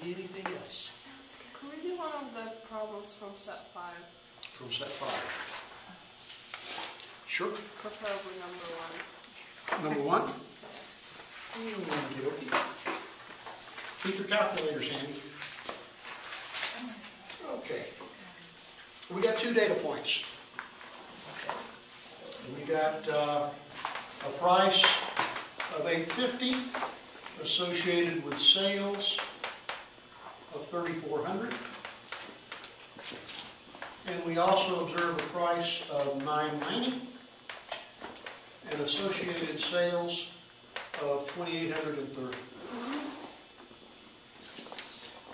Anything else? Sounds good. Can we do one of the problems from set 5? From set 5. Sure. Preferably number 1. Number 1? Yes. Okay. Keep your calculators handy. Okay. We got 2 data points. We got a price of $8.50 associated with sales of $3,400. And we also observe a price of $9.90 and associated sales of $2,830.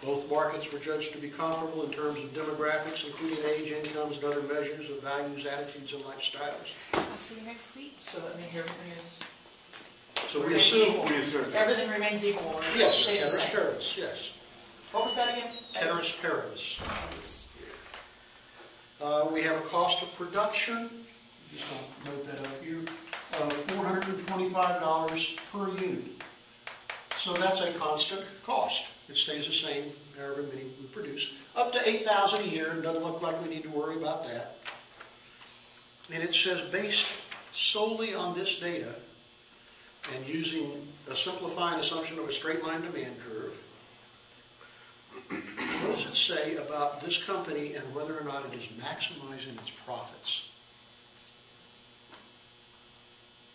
Both markets were judged to be comparable in terms of demographics, including age, incomes, and other measures of values, attitudes, and lifestyles. I'll see you next week. So that means everything is... So we assume... Everything remains equal. Or Yes, stays the ceteris same. paribus, yes. What was that again? Ceteris paribus. We have a cost of production, just going to note that up here, of $425 per unit. So that's a constant cost. It stays the same however many we produce. Up to 8,000 a year. It doesn't look like we need to worry about that. And it says based solely on this data and using a simplifying assumption of a straight line demand curve, what does it say about this company and whether or not it is maximizing its profits?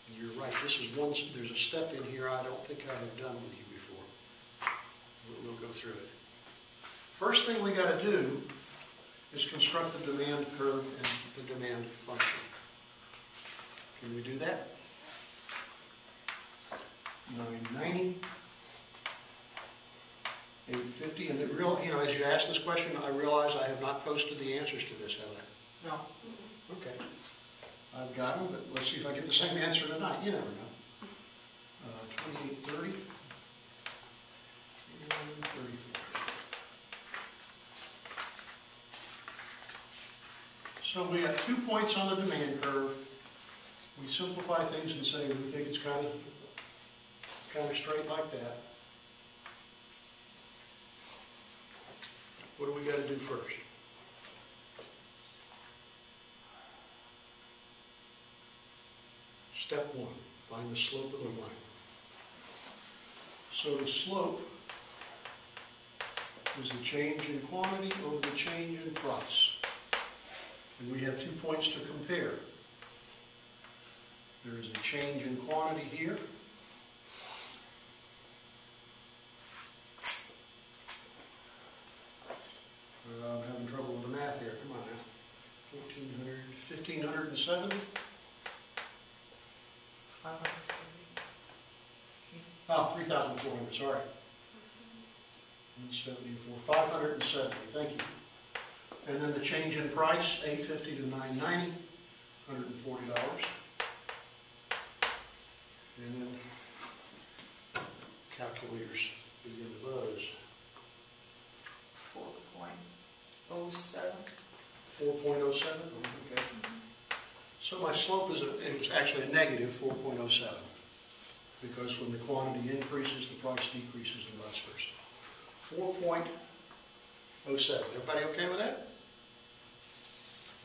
And you're right, this is one, there's a step in here I don't think I have done with you before. We'll go through it. First thing we got to do is construct the demand curve and the demand function. Can we do that? 990. 850, and it real, you know, as you ask this question, I realize I have not posted the answers to this, have I? No. Okay. I've got them, but let's see if I get the same answer tonight. You never know. 2830 and 34. So we have 2 points on the demand curve. We simplify things and say we think it's kind of straight like that. What do we got to do first? Step 1, find the slope of the line. So the slope is the change in quantity over the change in price. And we have 2 points to compare. There is a change in quantity here. I'm having trouble with the math here. Come on now. 1,570. 3,400, sorry. 174. 570, thank you. And then the change in price, $850 to $990, $140. And then calculators begin to buzz. 4.07. 4.07? Okay. So my slope is, it was actually a negative 4.07 because when the quantity increases, the price decreases and vice versa. 4.07. Everybody okay with that?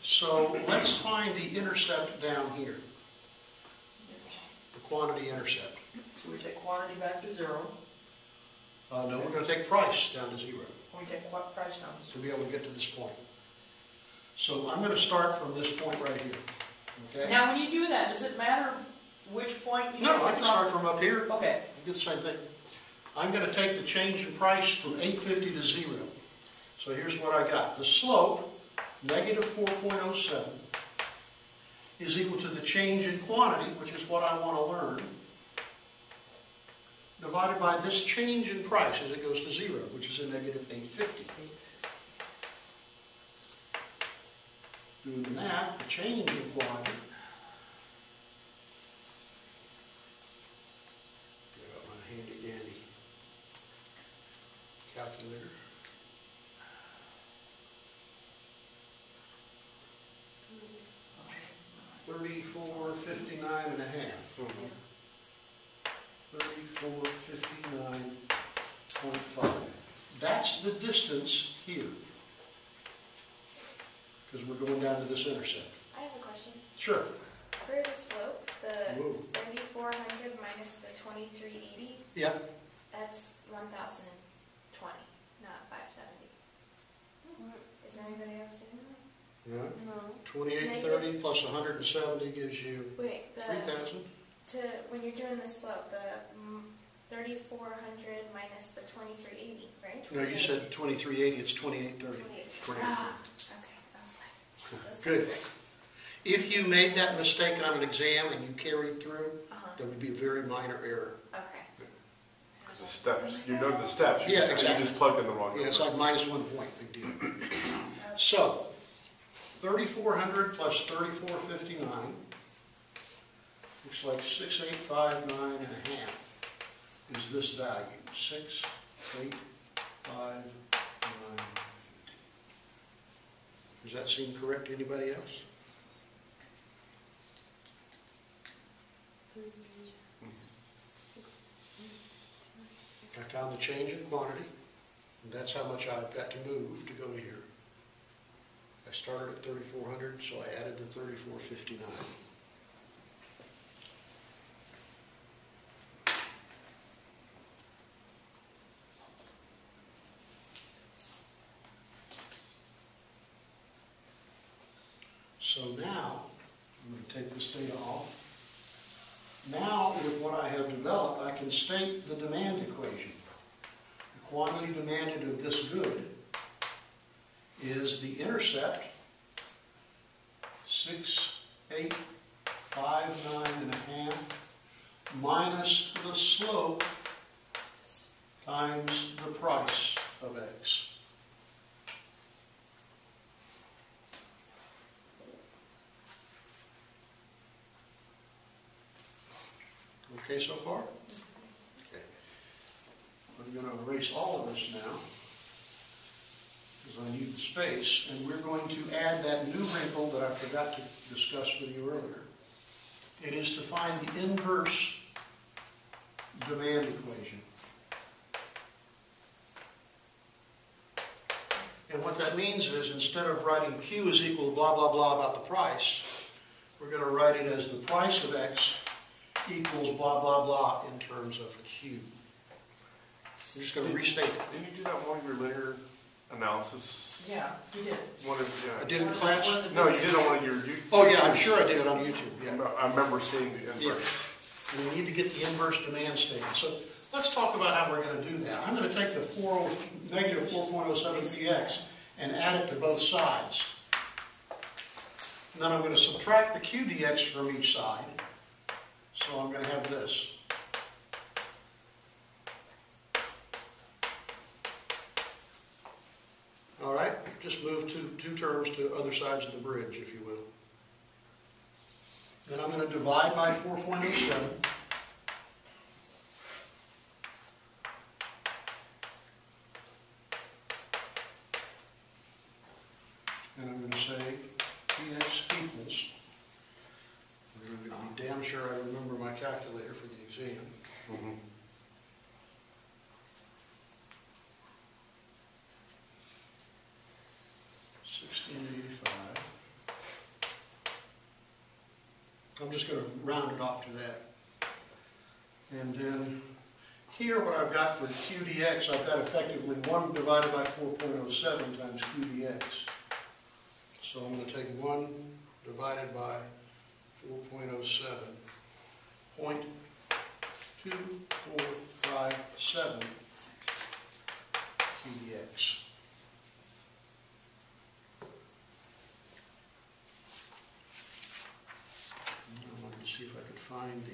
So let's find the intercept down here. The quantity intercept. So we take quantity back to 0. No, we're going to take price down to 0. We take what price down to 0? To be able to get to this point. So I'm going to start from this point right here. Okay? Now when you do that, does it matter which point you No, take I it can from? start from up here. Okay. You get the same thing. I'm going to take the change in price from 850 to 0. So here's what I got. The slope, negative 4.07, is equal to the change in quantity, which is what I want to learn, divided by this change in price as it goes to 0, which is a negative 850. Doing the math, the change in quantity, get out my handy dandy calculator. $34.59 and a half. 34.59.5. That that's the distance here. Because we're going down to this intercept. I have a question. Sure. For the slope, the Whoa. 3,400 minus the 2,380, Yeah. that's 1,020, not 570. Is anybody else getting that? Yeah. No. 2830 plus 170 gives you Wait, the 3,000. when you're doing the slope, the 3,400 minus the 2,380, right? No, you said 2380, it's 2830. 28. Ah, okay. I was like, that's Good. like- If you made that mistake on an exam and you carried through, Uh-huh. that would be a very minor error. Okay. Because the steps, you know the steps. Yeah, You exactly. just plugged in the wrong Yeah, it's number. like -1 point, big deal. So, 3,400 plus 3,459 looks like 6,859 and a half is this value, 6,859.50. Does that seem correct to anybody else? I found the change in quantity, and that's how much I've got to move to go to here. I started at 3,400, so I added the 3,459. So now, I'm going to take this data off. Now, with what I have developed, I can state the demand equation. The quantity demanded of this good is the intercept, 6,859 and a half, minus the slope times the price of X. Okay so far? Okay. I'm going to erase all of this now, because I need the space, and we're going to add that new wrinkle that I forgot to discuss with you earlier. It is to find the inverse demand equation. And what that means is, instead of writing Q is equal to blah, blah, blah about the price, we're going to write it as the price of X equals blah, blah, blah in terms of Q. I'm just going to restate it. Didn't you do that one of your linear analysis? Yeah, you did. One of, I yeah. did in class? No, you did on one of your. Oh, yeah, I'm sure I did it on YouTube, yeah. I remember seeing the Yeah. inverse. And we need to get the inverse demand statement. So let's talk about how we're going to do that. I'm going to take the negative 4.07 px and add it to both sides. And then I'm going to subtract the q dx from each side. So I'm going to have this. All right, just move two terms to other sides of the bridge, if you will. Then I'm going to divide by 4.07. And I'm going to say Px equals, and I'm going to be damn sure I remember my calculator for the exam. 1685. I'm just going to round it off to that. And then here what I've got for q dx, I've got effectively 1 divided by 4.07 times q dx. So I'm going to take 1 divided by 4.07, 0.2457 q dx. I wanted to see if I could find the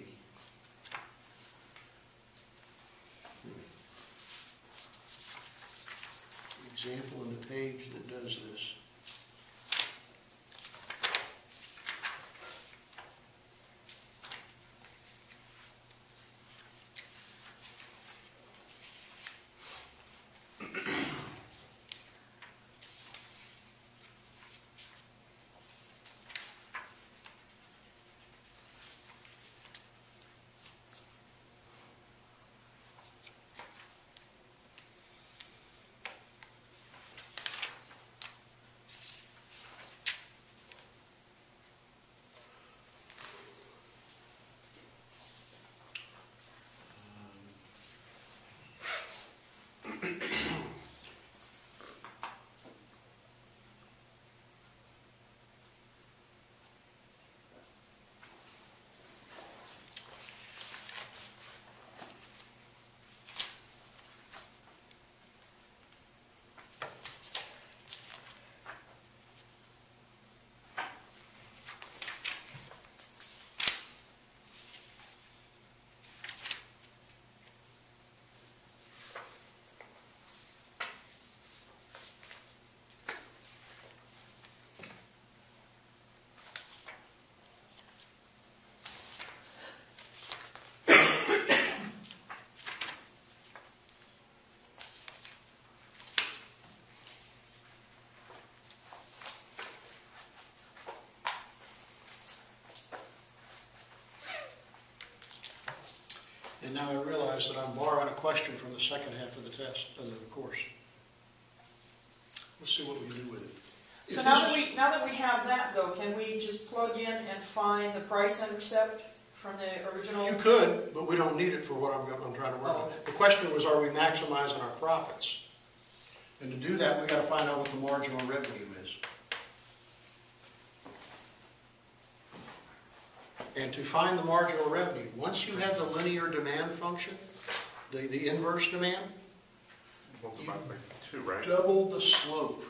example in the page that does this. now I realize that I'm borrowing a question from the second half of the test, of the course. Let's see what we can do with it. So If now this that we have that though, can we just plug in and find the price intercept from the original? You could, but we don't need it for what I'm trying to work on. The question was, are we maximizing our profits? And to do that, we got to find out what the marginal revenue is. And to find the marginal revenue, once you have the linear demand function, the inverse demand, Multiplied by 2, right? double the slope.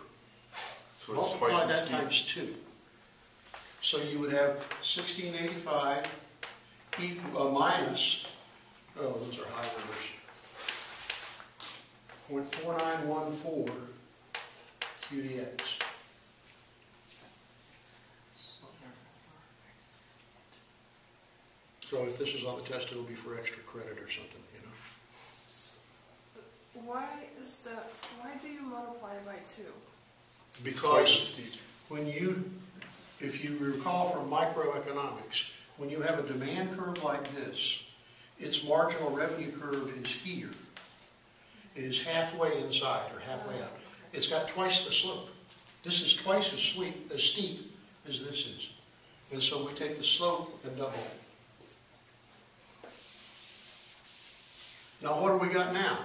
So it's Multiply twice that as steep. times 2. So you would have 1685 minus, oh, those are high numbers, 0.4914 QDX. So if this is on the test, it'll be for extra credit or something, you know. Why do you multiply by 2? It's twice as Because steep. if you recall from microeconomics, when you have a demand curve like this, its marginal revenue curve is here. It is halfway inside or halfway out. It's got twice the slope. This is twice as steep as this is. And so we take the slope and double it. Now what do we got now?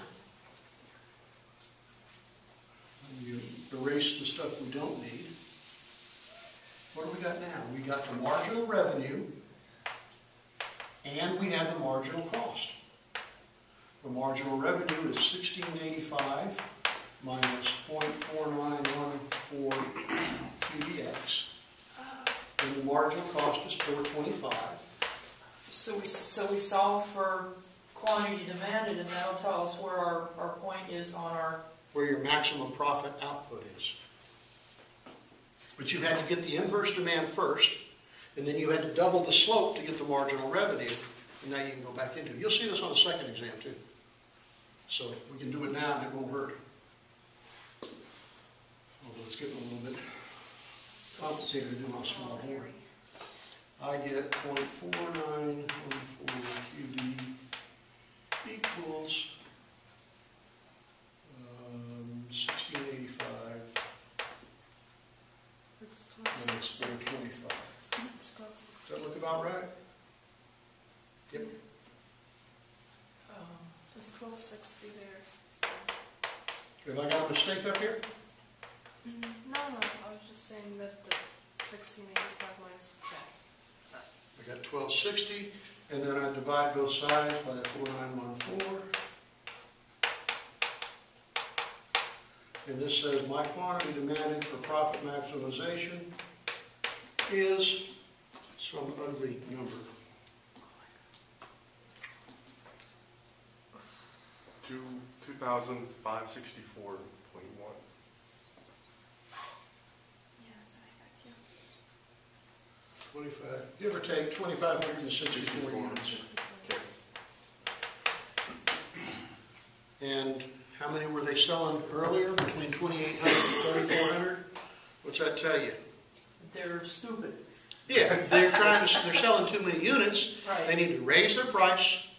You erase the stuff we don't need. What do we got now? We got the marginal revenue and we have the marginal cost. The marginal revenue is 1685 minus 0.4914 QDX. And the marginal cost is 425. So we solve for quantity demanded, and that'll tell us where our point is on our... Where your maximum profit output is. But you had to get the inverse demand first, and then you had to double the slope to get the marginal revenue, and now you can go back into it. You'll see this on the second exam too. So we can do it now and it won't hurt. Although it's getting a little bit complicated to do on a small board. I get 0.4914 QD equals 1685 It's minus 425. Does that look about right? Yep. It's 1260 there. Have I got a mistake up here? No, I was just saying that the 1685 minus that. I got 1260, and then I divide both sides by the 4914. And this says my quantity demanded for profit maximization is some ugly number. 2,564.1. Yeah, that's what I got too. 25, give or take 2,564 units. Okay. And how many were they selling earlier? Between 2,800 and 3,400? What's that tell you? They're stupid. Yeah, they're selling too many units. Right. They need to raise their price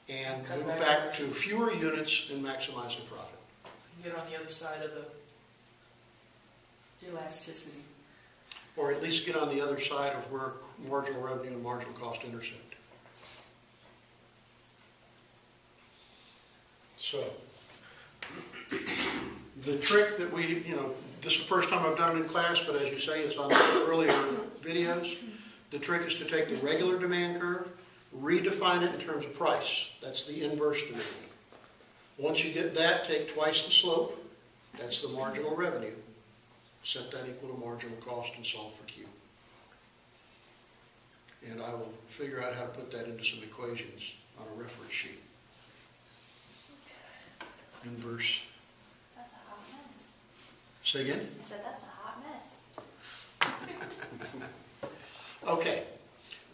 and Cut move back. back to fewer units and maximize their profit. Get on the other side of the elasticity. Or at least get on the other side of where marginal revenue and marginal cost intersect. So, the trick that we, this is the first time I've done it in class, but as you say, it's on the earlier videos. The trick is to take the regular demand curve, redefine it in terms of price. That's the inverse demand. Once you get that, take twice the slope. That's the marginal revenue. Set that equal to marginal cost and solve for Q. And I will figure out how to put that into some equations on a reference sheet. Inverse. That's a hot mess. Say again? I said that's a hot mess. Okay.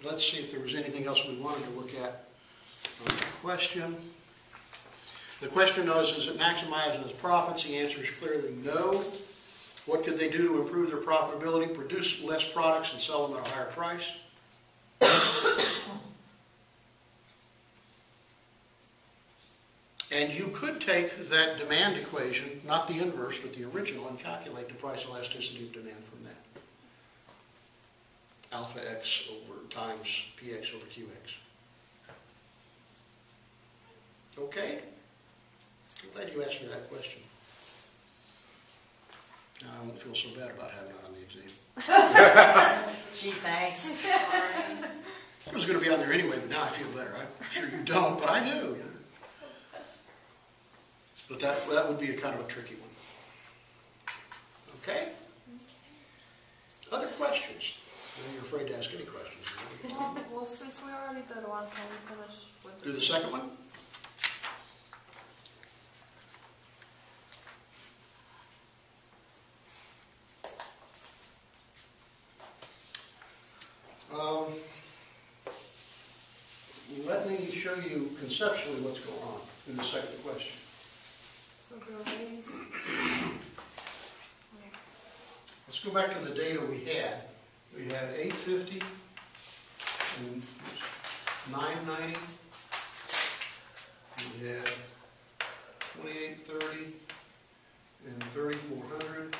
Let's see if there was anything else we wanted to look at on the question. The question was, is it maximizing its profits? The answer is clearly no. What could they do to improve their profitability? Produce less products and sell them at a higher price. And you could take that demand equation, not the inverse, but the original, and calculate the price elasticity of demand from that. Alpha x over times px over qx. Okay? I'm glad you asked me that question. Now I won't feel so bad about having it on the exam. Gee, thanks. It was going to be on there anyway, but now I feel better. I'm sure you don't, but I do. You know? But that would be a kind of a tricky one. Okay? Other questions? Are you afraid to ask any questions? Well, since we already did one, can we finish with Do the second one? Let me show you conceptually what's going on in the second question. So do these? Let's go back to the data we had. We had 850 and 990. We had 2830 and 3400.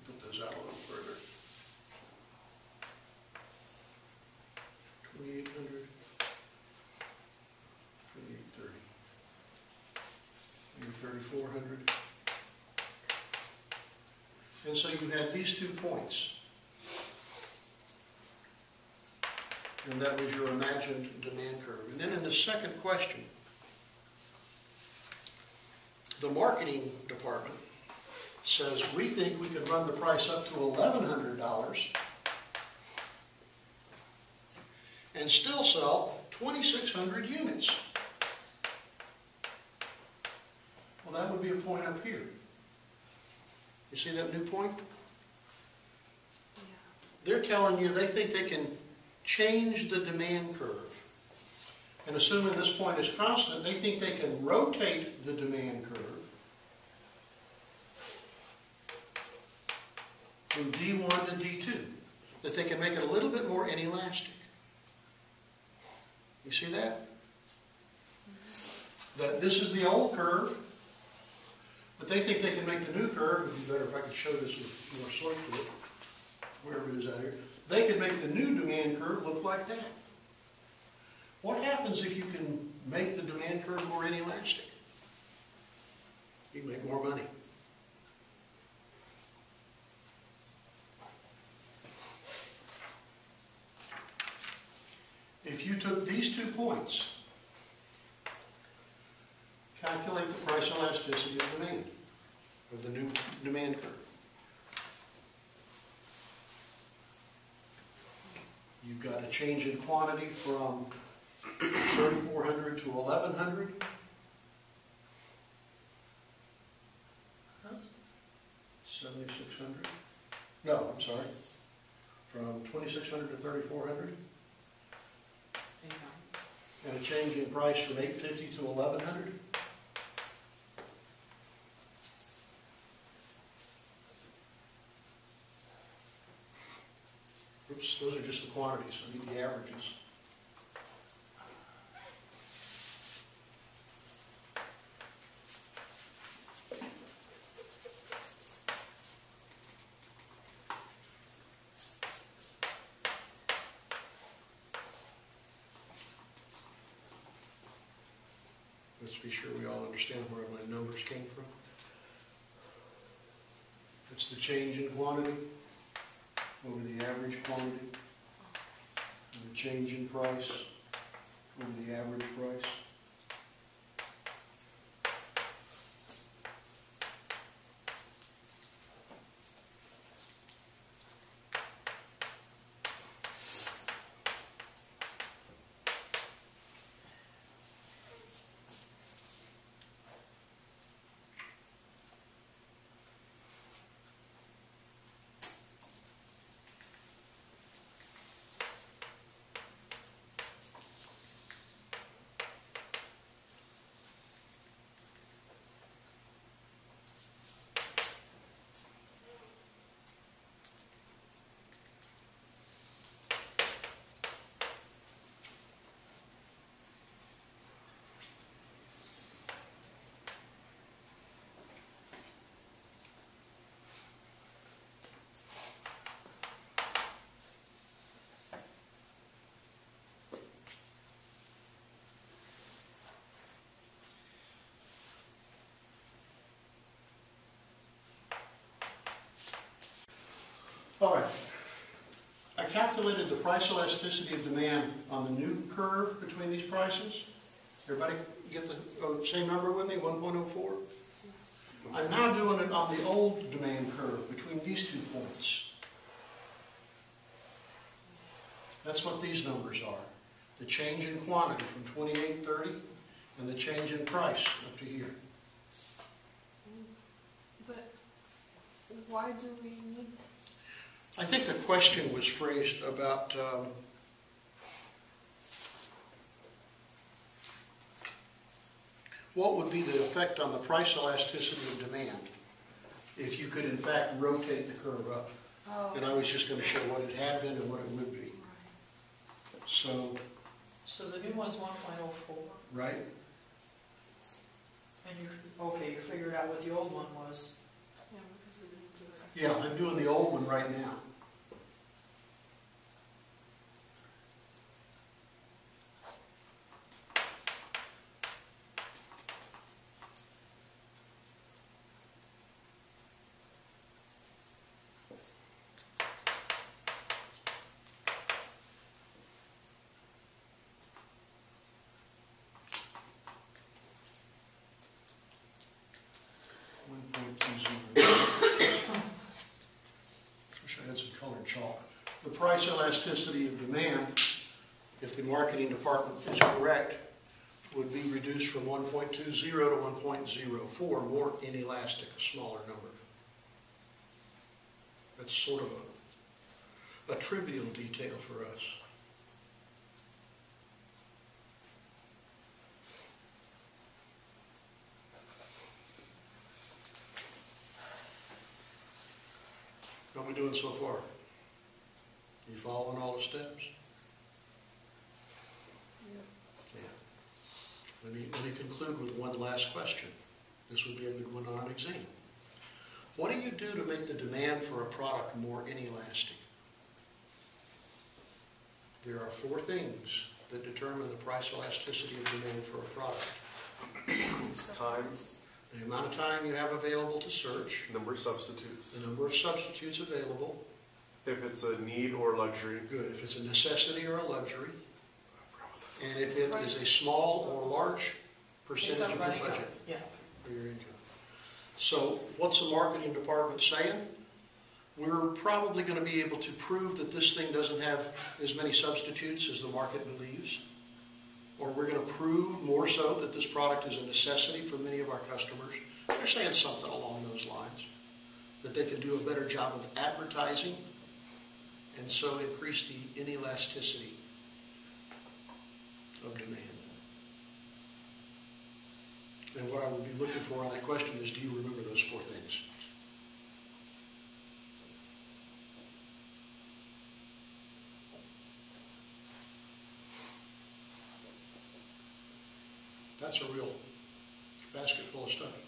Put those out a little further. 2800, 2830, and 3400. And so you had these 2 points. And that was your imagined demand curve. And then in the second question, the marketing department says, we think we could run the price up to $1,100 and still sell 2,600 units. Well, that would be a point up here. You see that new point? Yeah. They're telling you they think they can change the demand curve. And assuming this point is constant, they think they can rotate the demand curve from D1 to D2. That they can make it a little bit more inelastic. You see that? That this is the old curve, but they think they can make the new curve. It would be better if I could show this with more slope to it, wherever it is out here. They could make the new demand curve look like that. What happens if you can make the demand curve more inelastic? You make more money. If you took these 2 points, calculate the price elasticity of demand, of the new demand curve. You've got a change in quantity from 3,400 to 1,100. 7,600. No, I'm sorry. From 2,600 to 3,400. And a change in price from 850 to 1,100. Oops, those are just the quantities. I need the averages. Let's be sure we all understand where my numbers came from. It's the change in quantity over the average quantity, and the change in price over the average price. calculated the price elasticity of demand on the new curve between these prices. Everybody get the same number with me, 1.04? I'm now doing it on the old demand curve between these 2 points. That's what these numbers are. The change in quantity from 2830 and the change in price up to here. But why do we need? I think the question was phrased about what would be the effect on the price elasticity of demand if you could in fact rotate the curve up. Oh. And I was just going to show what it had been and what it would be. Right. So, the new one's 1.04, right? and you figured out what the old one was. Yeah, because we didn't do it. Yeah, I'm doing the old one right now. Wish I had some colored chalk. The price elasticity of demand, if the marketing department is correct, would be reduced from 1.20 to 1.04, more inelastic, a smaller number. That's sort of a trivial detail for us. How are we doing so far? You following all the steps? Yeah. Yeah. Let me conclude with one last question. This would be a good one on an exam. What do you do to make the demand for a product more inelastic? There are 4 things that determine the price elasticity of demand for a product. Time, The amount of time you have available to search, number of substitutes. the number of substitutes available, If it's a need or luxury. good, if it's a necessity or a luxury, and if it is a small or large percentage of your running budget. out, yeah. For your income. So what's the marketing department saying? We're probably going to be able to prove that this thing doesn't have as many substitutes as the market believes. Or we're going to prove more so that this product is a necessity for many of our customers. They're saying something along those lines. That they can do a better job of advertising and so increase the inelasticity of demand. And what I would be looking for on that question is, do you remember those 4 things? That's a real basket full of stuff.